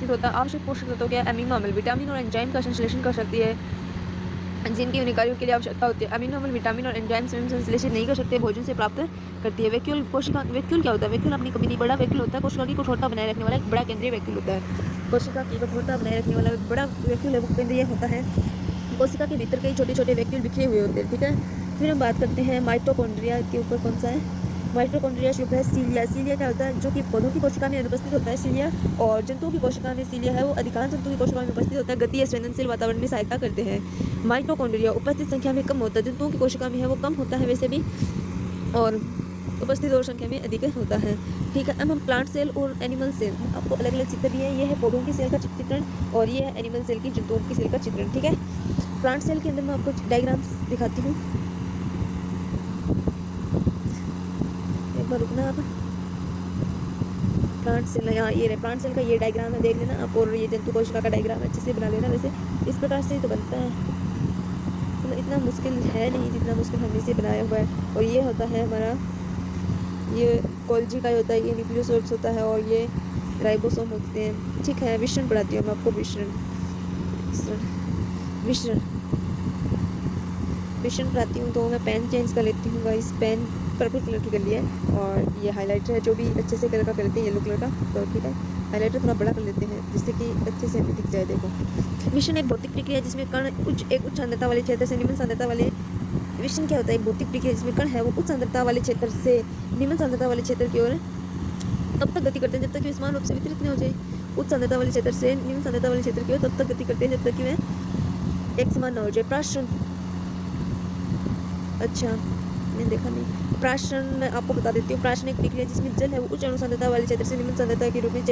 अनुपस्थित होता है। आवश्यक पोषक तत्वों के अमीनो अम्ल, विटामिन और एंजाइम का संश्लेषण कर सकती है, जिनकी उन्हें कार्यों के लिए आवश्यकता होती है। अमीनो अम्ल, विटामिन और एंजाइम स्वयं संश्लेषित नहीं कर सकते, भोजन से प्राप्त करती है। वैक्यूल कोशिका, वैक्यूल क्या होता है? वैक्यूल अपनी कभी नहीं, बड़ा वैक्यूल होता है, कोशिका की कठोरता बनाए रखने वाला एक बड़ा केंद्रीय वैक्यूल होता है। कोशिका की कठोरता बनाए रखने वाला एक बड़ा वैक्यूल है, वो केंद्रीय होता है। कोशिका के भीतर कई छोटे छोटे वैक्यूल बिखरे हुए होते हैं, ठीक है। फिर हम बात करते हैं माइटोकॉन्ड्रिया के ऊपर। कौन सा है? माइटोकॉन्ड्रिया से ऊपर है सीलिया। सीलिया क्या होता है? जो कि पौधों की कोशिका में अनुपस्थित होता है सीलिया, और जंतुओं की कोशिका में सीलिया है वो अधिकांश जंतुओं की कोशिका में उपस्थित होता है। गति संवेदनशील वातावरण में सहायता करते हैं। माइटोकॉन्ड्रिया उपस्थित संख्या में कम होता है, जंतुओं की कोशिका में है वो कम होता है वैसे भी, और उपस्थित और संख्या में अधिक होता है, ठीक है। अब हम प्लांट सेल और एनिमल सेल, आपको अलग अलग चित्र दिए हैं। ये है पौधों की सेल का चित्रण और ये है एनिमल सेल की, जंतुओं की सेल का चित्रण, ठीक है। प्लांट सेल के अंदर मैं आपको डायग्राम्स दिखाती हूँ, एक बार रुकना आप। प्लांट सेल, यहाँ ये रहे प्लांट सेल का ये डायग्राम है, देख लेना आप, और ये जंतु कोशिका का डायग्राम अच्छे से बना लेना। वैसे इस प्रकार से तो बनता है, मतलब इतना मुश्किल है नहीं जितना मुश्किल हमने से बनाया हुआ है। और ये होता है हमारा, ये गोल्जी का होता है, ये न्यूक्लियोसोर्स होता है, और ये राइबोसोम होते हैं, ठीक है। विषण पढ़ाती हूँ मैं आपको, विषण विषण विषण पढ़ाती हूँ। तो मैं पेन चेंज कर लेती हूँ गाइस, पेन पर्पल कलर की कर लिया है, और ये हाइलाइटर है, जो भी अच्छे से कलर का करते हैं, येलो कलर का, तो ठीक है। हाइलाइटर थोड़ा बड़ा कर लेते हैं जिससे कि अच्छे से हमें दिख जाए। देखो, विषण एक भौतिक प्रक्रिया है जिसमें कण एक उच्च सांद्रता वाले क्षेत्र से निम्न सांद्रता वाले, विषण क्या होता है? एक भौतिक प्रक्रिया जिसमें कण है वो उच्च सांद्रता वाले क्षेत्र से निम्न सांद्रता वाले क्षेत्र की ओर तब तक गति करते हैं जब तक कि समान रूप से वितरित नहीं हो जाए। उच्च सांद्रता वाले क्षेत्र से निम्न सांद्रता वाले क्षेत्र की ओर तब तक गति करते हैं जब तक कि वह एक समान न हो जाए। प्राशन, अच्छा मैंने देखा नहीं। प्राशन मैं आपको बता देती हूँ। प्राशन एक प्रक्रिया जिसमें जल है वो उच्च अणु सांद्रता वाले क्षेत्र से निम्न सांद्रता के रूप में